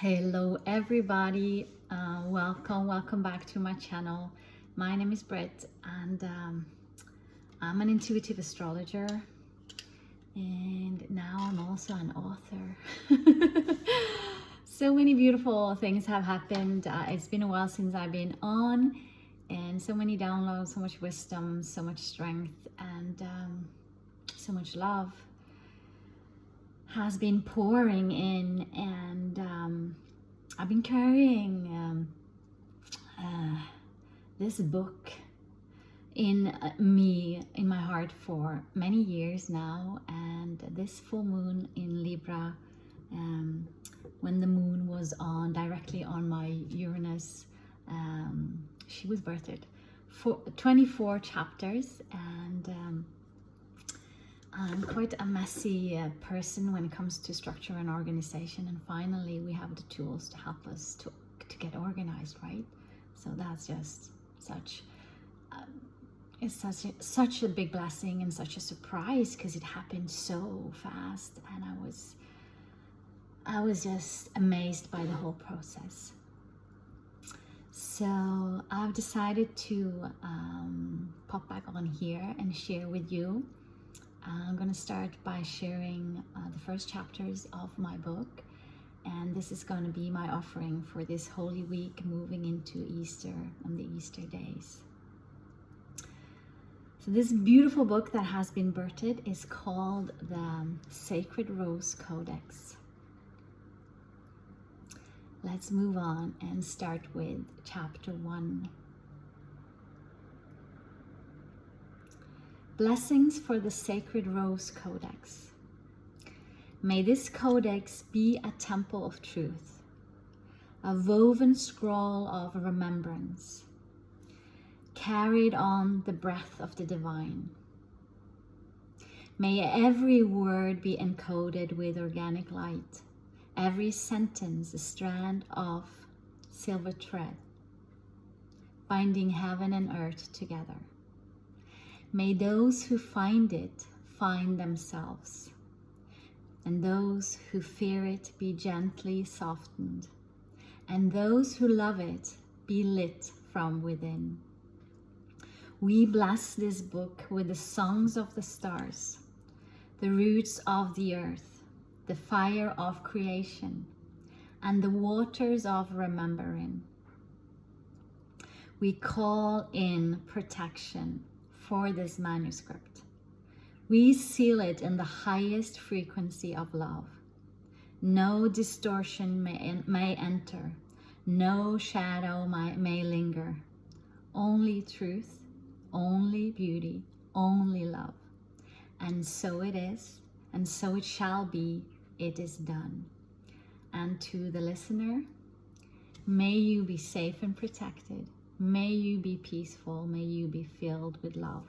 Hello everybody, welcome back to my channel. My name is Britt and I'm an intuitive astrologer, and now I'm also an author. So many beautiful things have happened. It's been a while since I've been on, and so many downloads, so much wisdom, so much strength, and so much love has been pouring in, and I've been carrying this book in in my heart for many years now. And this full moon in Libra, when the moon was on directly on my Uranus, she was birthed for 24 chapters, and I'm quite a messy person when it comes to structure and organization, and finally we have the tools to help us to get organized, right? So that's just it's such a big blessing and such a surprise, because it happened so fast, and I was just amazed by the whole process. So I've decided to pop back on here and share with you. I'm going to start by sharing the first chapters of my book, and this is going to be my offering for this Holy Week moving into Easter and the Easter days. So this beautiful book that has been birthed is called the Sacred Rose Codex. Let's move on and start with chapter 1. Blessings for the Sacred Rose Codex. May this codex be a temple of truth, a woven scroll of remembrance, carried on the breath of the divine. May every word be encoded with organic light, every sentence a strand of silver thread, binding heaven and earth together. May those who find it find themselves, and those who fear it be gently softened, and those who love it be lit from within. We bless this book with the songs of the stars, the roots of the earth, the fire of creation, and the waters of remembering. We call in protection for this manuscript. We seal it in the highest frequency of love. No distortion may enter, no shadow may linger. Only truth, only beauty, only love. And so it is, and so it shall be, it is done. And to the listener, may you be safe and protected. May you be peaceful. May you be filled with love.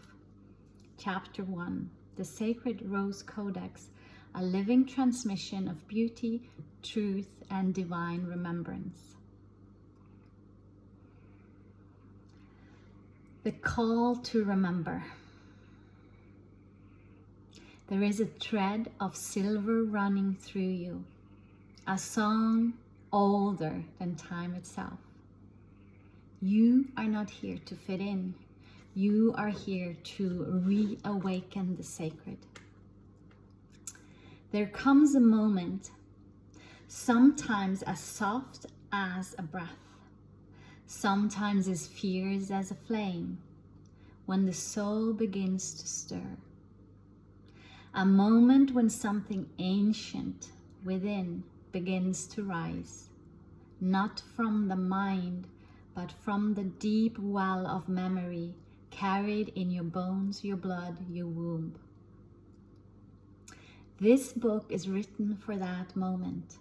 Chapter 1, the Sacred Rose Codex, a living transmission of beauty, truth, and divine remembrance. The call to remember. There is a thread of silver running through you, a song older than time itself. You are not here to fit in. You are here to reawaken the sacred. There comes a moment, sometimes as soft as a breath, sometimes as fierce as a flame, when the soul begins to stir. A moment when something ancient within begins to rise, not from the mind, but from the deep well of memory carried in your bones, your blood, your womb. This book is written for that moment,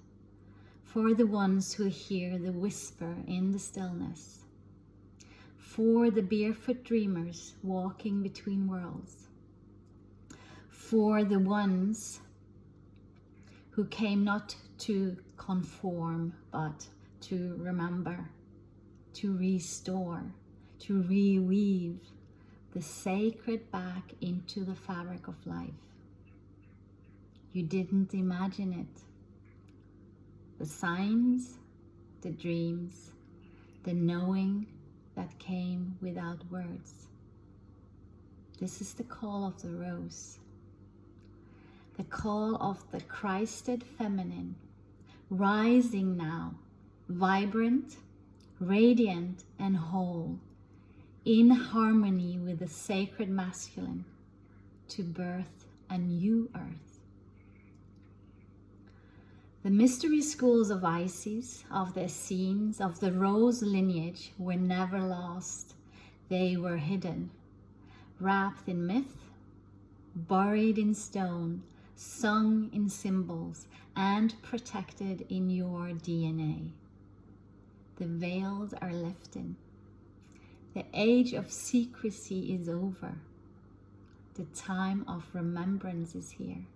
for the ones who hear the whisper in the stillness, for the barefoot dreamers walking between worlds, for the ones who came not to conform, but to remember, to restore, to reweave the sacred back into the fabric of life. You didn't imagine it. the signs, the dreams, the knowing that came without words. This is the call of the rose, the call of the Christed feminine, rising now, vibrant, radiant, and whole, in harmony with the sacred masculine, to birth a new earth. The mystery schools of Isis, of the Essenes, of the rose lineage were never lost. They were hidden, wrapped in myth, buried in stone, sung in symbols, and protected in your DNA. The veils are lifted. The age of secrecy is over. The time of remembrance is here.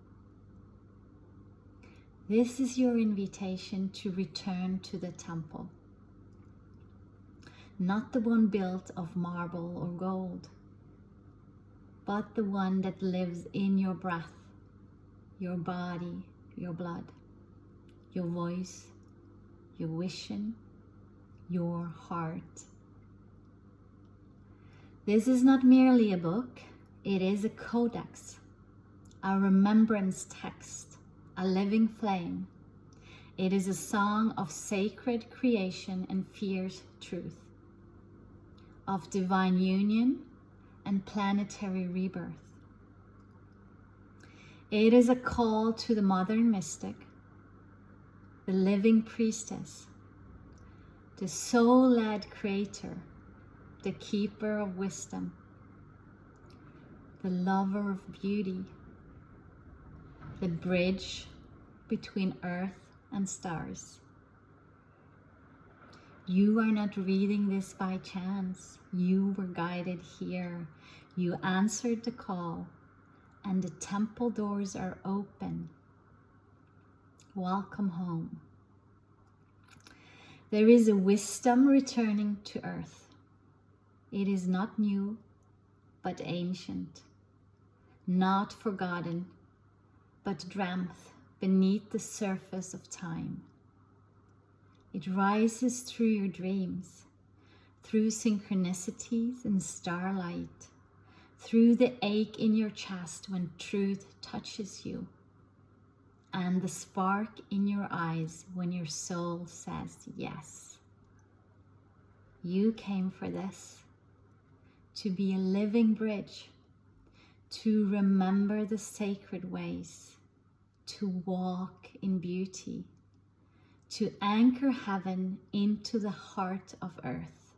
This is your invitation to return to the temple. Not the one built of marble or gold, but the one that lives in your breath, your body, your blood, your voice, your vision, your heart. This is not merely a book, it is a codex, a remembrance text, a living flame. It is a song of sacred creation and fierce truth, of divine union and planetary rebirth. It is a call to the modern mystic, the living priestess, the soul-led creator, the keeper of wisdom, the lover of beauty, the bridge between earth and stars. You are not reading this by chance. You were guided here. You answered the call, and the temple doors are open. Welcome home. There is a wisdom returning to earth. It is not new, but ancient, not forgotten, but dreamt beneath the surface of time. It rises through your dreams, through synchronicities and starlight, through the ache in your chest when truth touches you, and the spark in your eyes when your soul says yes. You came for this, to be a living bridge, to remember the sacred ways, to walk in beauty, to anchor heaven into the heart of earth.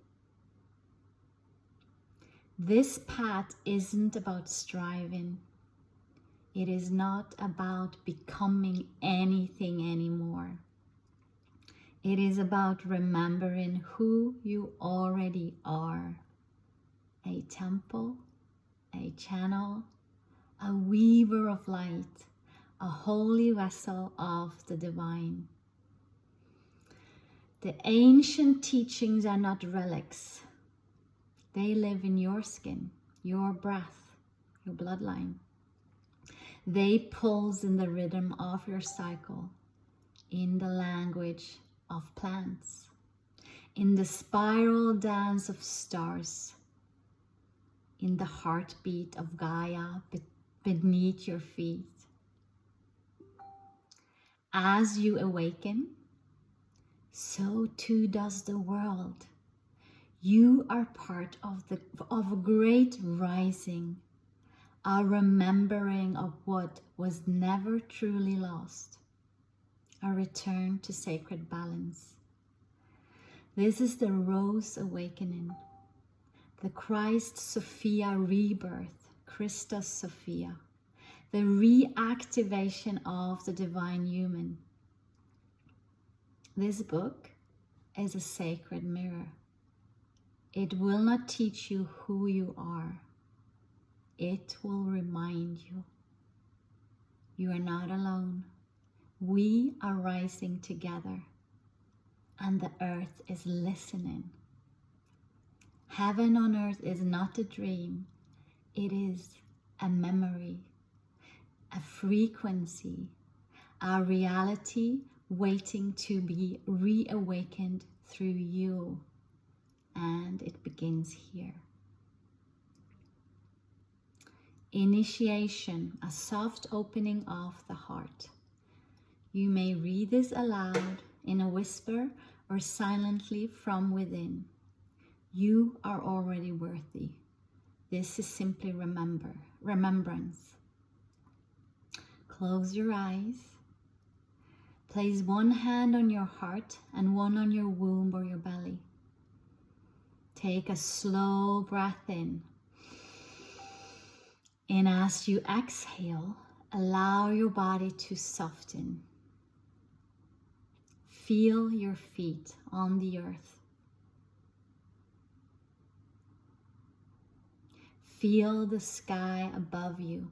This path isn't about striving. It is not about becoming anything anymore. It is about remembering who you already are. A temple, a channel, a weaver of light, a holy vessel of the divine. The ancient teachings are not relics. They live in your skin, your breath, your bloodline. They pulse in the rhythm of your cycle, in the language of plants, in the spiral dance of stars, in the heartbeat of Gaia beneath your feet. As you awaken, so too does the world. You are part of a great rising, a remembering of what was never truly lost, a return to sacred balance. This is the Rose Awakening, the Christ Sophia rebirth, Christus Sophia, the reactivation of the divine human. This book is a sacred mirror. It will not teach you who you are. It will remind you. You are not alone. We are rising together, and the earth is listening. Heaven on earth is not a dream. It is a memory, a frequency, a reality waiting to be reawakened through you. And it begins here. Initiation, a soft opening of the heart. You may read this aloud in a whisper or silently from within. You are already worthy. This is simply remembrance. Close your eyes. Place one hand on your heart and one on your womb or your belly. Take a slow breath in. And as you exhale, allow your body to soften. Feel your feet on the earth. Feel the sky above you.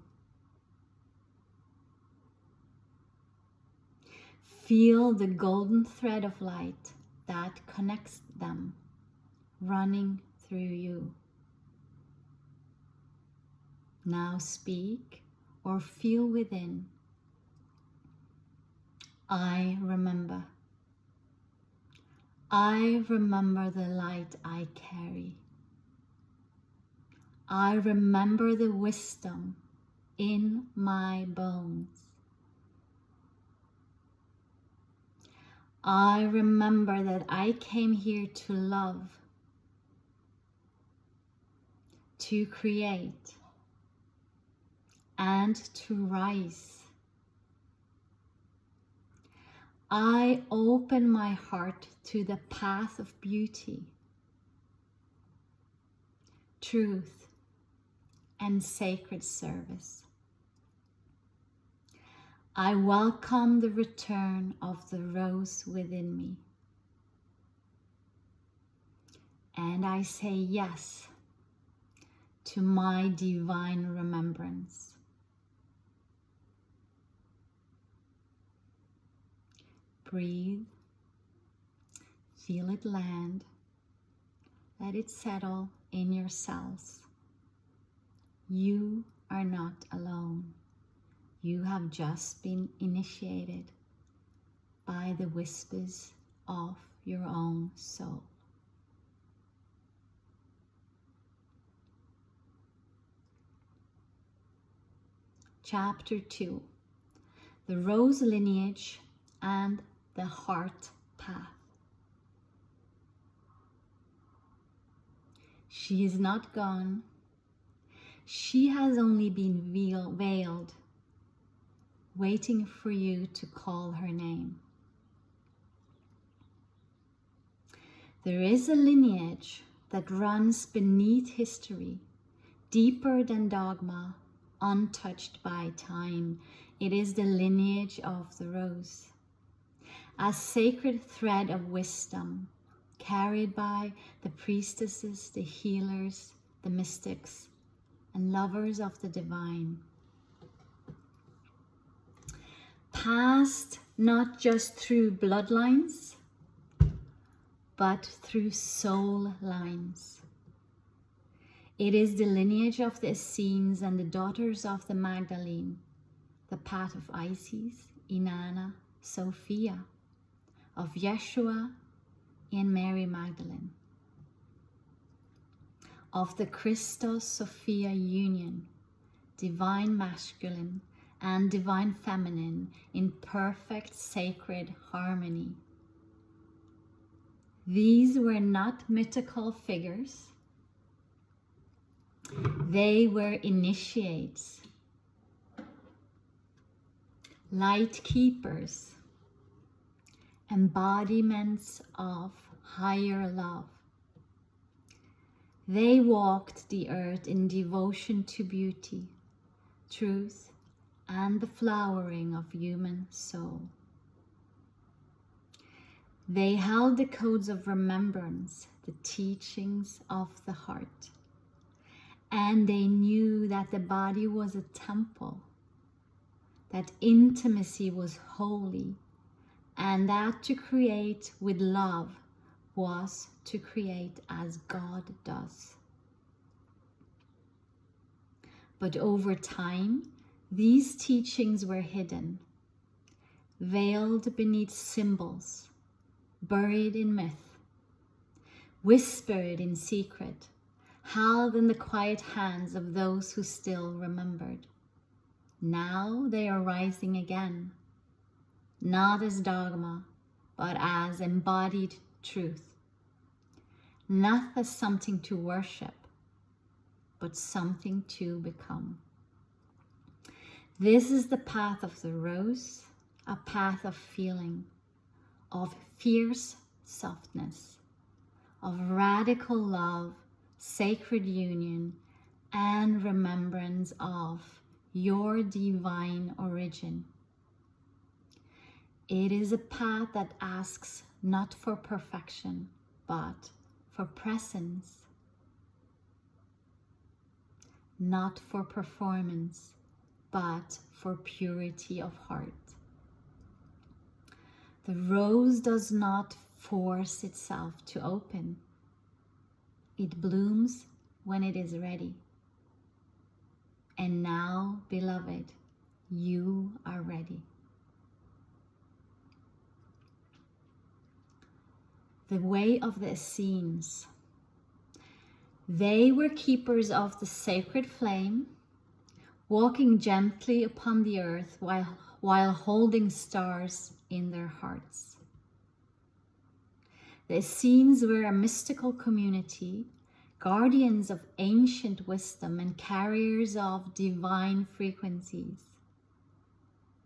Feel the golden thread of light that connects them, running through you. Now speak or feel within. I remember. I remember the light I carry. I remember the wisdom in my bones. I remember that I came here to love, to create, and to rise. I open my heart to the path of beauty, truth, and sacred service. I welcome the return of the rose within me. And I say yes to my divine remembrance. Breathe, feel it land, let it settle in your cells. You are not alone. You have just been initiated by the whispers of your own soul. Chapter 2, the rose lineage and the heart path. She is not gone. She has only been veiled, waiting for you to call her name. There is a lineage that runs beneath history, deeper than dogma, untouched by time. It is the lineage of the rose, a sacred thread of wisdom carried by the priestesses, the healers, the mystics, and lovers of the divine. Passed not just through bloodlines, but through soul lines. It is the lineage of the Essenes and the daughters of the Magdalene, the path of Isis, Inanna, Sophia, of Yeshua and Mary Magdalene, of the Christos Sophia union, divine masculine and divine feminine in perfect sacred harmony. These were not mythical figures. They were initiates, light keepers, embodiments of higher love. They walked the earth in devotion to beauty, truth, and the flowering of human soul. They held the codes of remembrance, the teachings of the heart, and they knew that the body was a temple, that intimacy was holy, and that to create with love was to create as God does. But over time, these teachings were hidden, veiled beneath symbols, buried in myth, whispered in secret, held in the quiet hands of those who still remembered. Now they are rising again, not as dogma, but as embodied truth, not as something to worship, but something to become. This is the path of the rose, a path of feeling, of fierce softness, of radical love, sacred union, and remembrance of your divine origin. It is a path that asks not for perfection, but for presence, not for performance, but for purity of heart. The rose does not force itself to open. It blooms when it is ready. And now, beloved, you are ready. The way of the Essenes. They were keepers of the sacred flame, walking gently upon the earth while holding stars in their hearts. The Essenes were a mystical community, guardians of ancient wisdom and carriers of divine frequencies.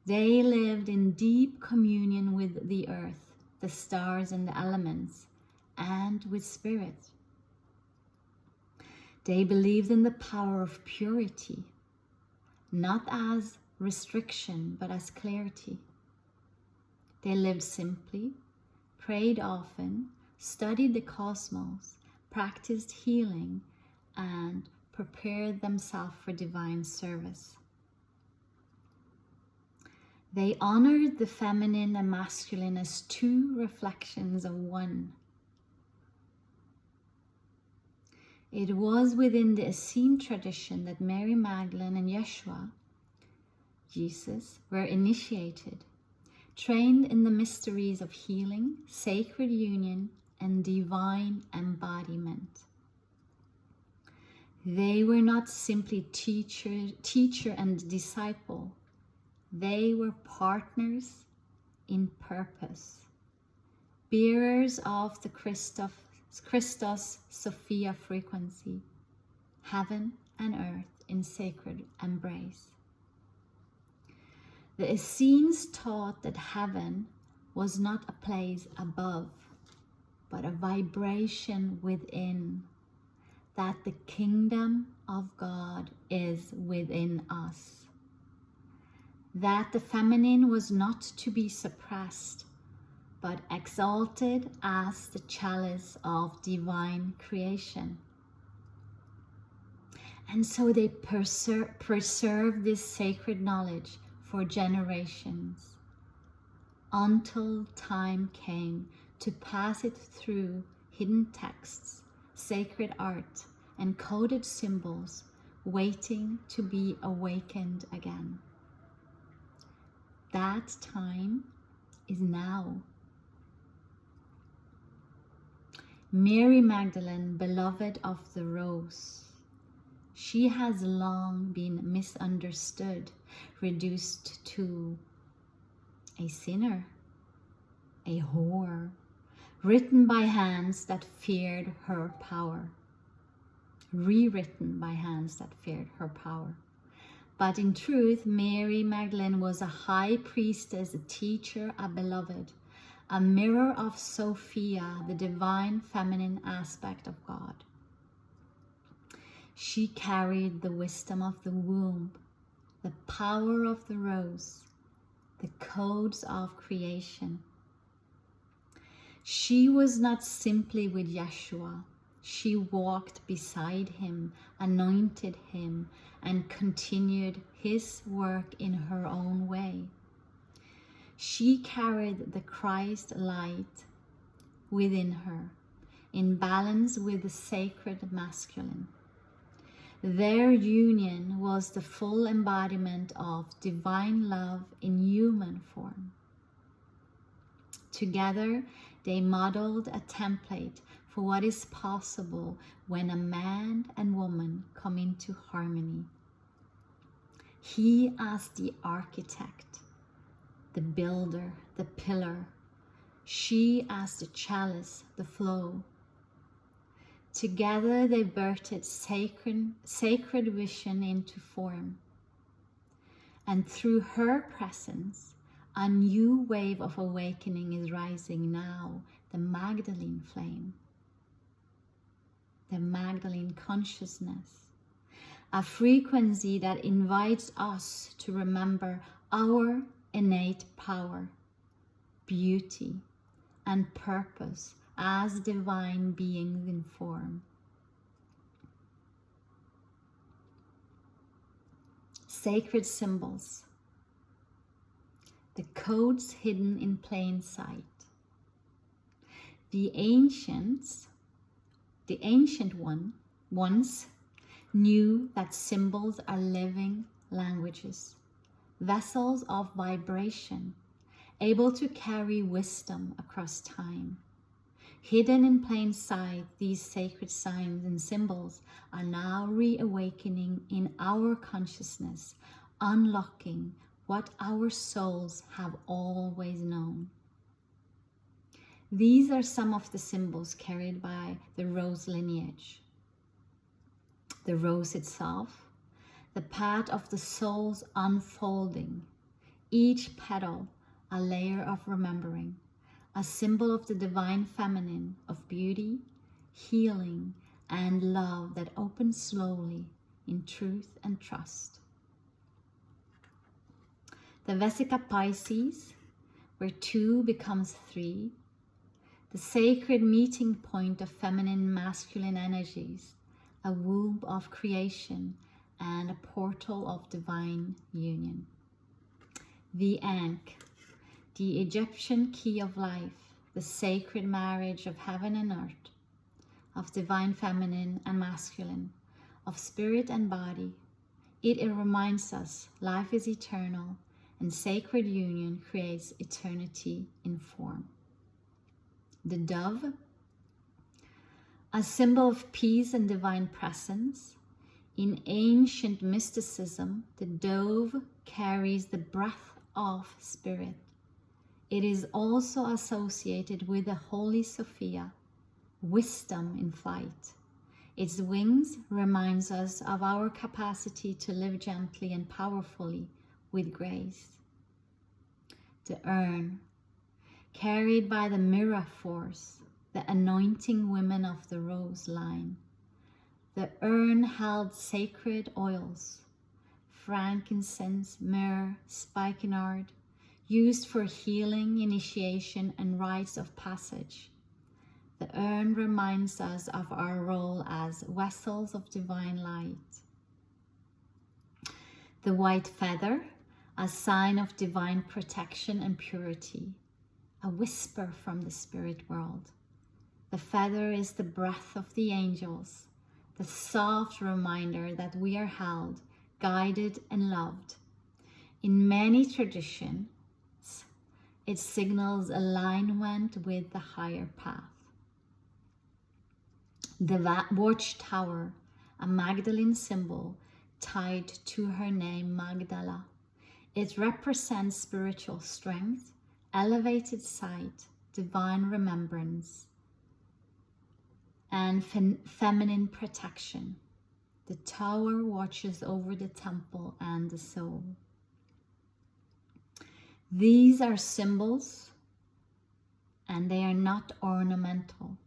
They lived in deep communion with the earth, the stars and the elements, and with spirit. They believed in the power of purity, not as restriction, but as clarity. They lived simply, prayed often, studied the cosmos, practiced healing, and prepared themselves for divine service. They honored the feminine and masculine as two reflections of one. It was within the Essene tradition that Mary Magdalene and Yeshua, Jesus, were initiated, trained in the mysteries of healing, sacred union, and divine embodiment. They were not simply teacher and disciple. They were partners in purpose, bearers of the Christos Sophia frequency, heaven and earth in sacred embrace. The Essenes taught that heaven was not a place above, but a vibration within, that the kingdom of God is within us, that the feminine was not to be suppressed, but exalted as the chalice of divine creation. And so they preserved this sacred knowledge for generations, until time came to pass it through hidden texts, sacred art, and coded symbols, waiting to be awakened again. That time is now. Mary Magdalene, beloved of the rose, she has long been misunderstood, reduced to a sinner, a whore, written by hands that feared her power, rewritten by hands that feared her power. But in truth, Mary Magdalene was a high priestess, a teacher, a beloved, a mirror of Sophia, the divine feminine aspect of God. She carried the wisdom of the womb, the power of the rose, the codes of creation. She was not simply with Yeshua. She walked beside him, anointed him, and continued his work in her own way. She carried the Christ light within her, in balance with the sacred masculine. Their union was the full embodiment of divine love in human form. Together, they modeled a template for what is possible when a man and woman come into harmony. He as the architect, the builder, the pillar. She as the chalice, the flow. Together they birthed sacred vision into form. And through her presence, a new wave of awakening is rising now, the Magdalene flame, the Magdalene consciousness, a frequency that invites us to remember our innate power, beauty, and purpose as divine beings in form. Sacred symbols. The codes hidden in plain sight. The ancient ones knew that symbols are living languages, vessels of vibration, able to carry wisdom across time. Hidden in plain sight, these sacred signs and symbols are now reawakening in our consciousness, unlocking what our souls have always known. These are some of the symbols carried by the rose lineage. The rose itself, the path of the soul's unfolding, each petal a layer of remembering, a symbol of the divine feminine, of beauty, healing, and love that opens slowly in truth and trust. The Vesica Pisces, where 2 becomes 3, the sacred meeting point of feminine masculine energies, a womb of creation and a portal of divine union. The Ankh, the Egyptian key of life, the sacred marriage of heaven and earth, of divine feminine and masculine, of spirit and body. It reminds us life is eternal and sacred union creates eternity in form. The dove, a symbol of peace and divine presence. In ancient mysticism, the dove carries the breath of spirit. It is also associated with the Holy Sophia, wisdom in flight. Its wings reminds us of our capacity to live gently and powerfully with grace. The urn, carried by the mirror force, the anointing women of the rose line. The urn held sacred oils, frankincense, myrrh, spikenard, used for healing, initiation, and rites of passage. The urn reminds us of our role as vessels of divine light. The white feather, a sign of divine protection and purity, a whisper from the spirit world. The feather is the breath of the angels, the soft reminder that we are held, guided, and loved. In many traditions, it signals alignment with the higher path. The watchtower, a Magdalene symbol tied to her name Magdala. It represents spiritual strength, elevated sight, divine remembrance, and feminine protection. The tower watches over the temple and the soul. These are symbols, and they are not ornamental.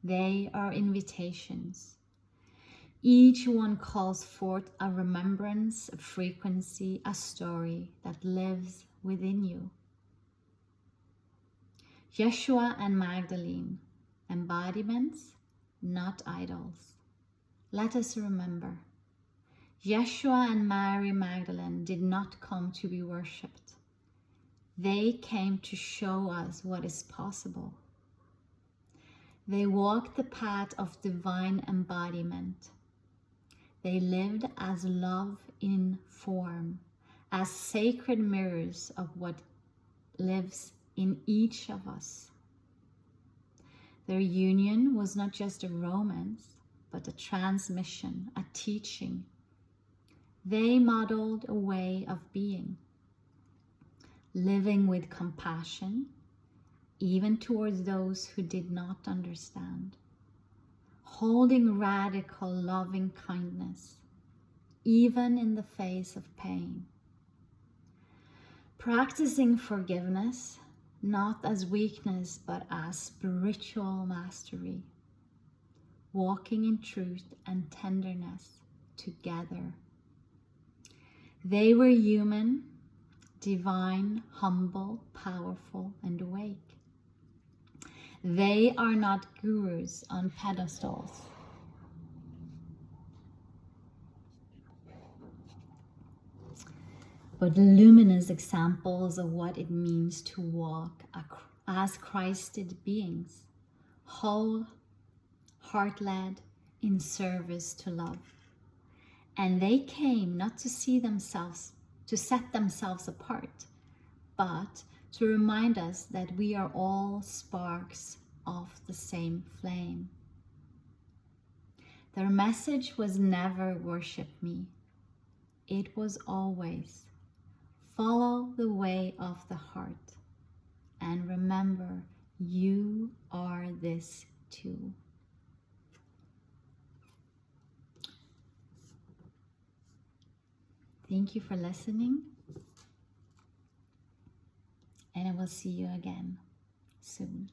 They are invitations. Each one calls forth a remembrance, a frequency, a story that lives within you. Yeshua and Magdalene, embodiments, not idols. Let us remember, Yeshua and Mary Magdalene did not come to be worshipped. They came to show us what is possible. They walked the path of divine embodiment. They lived as love in form, as sacred mirrors of what lives in each of us. Their union was not just a romance, but a transmission, a teaching. They modeled a way of being, living with compassion, even towards those who did not understand, holding radical loving kindness, even in the face of pain, practicing forgiveness, not as weakness, but as spiritual mastery, walking in truth and tenderness together. They were human, divine, humble, powerful, and awake. They are not gurus on pedestals. But luminous examples of what it means to walk as Christed beings, whole, heart-led, in service to love. And they came not to see themselves, to set themselves apart, but to remind us that we are all sparks of the same flame. Their message was never worship me. It was always follow the way of the heart, and remember, you are this too. Thank you for listening, and I will see you again soon.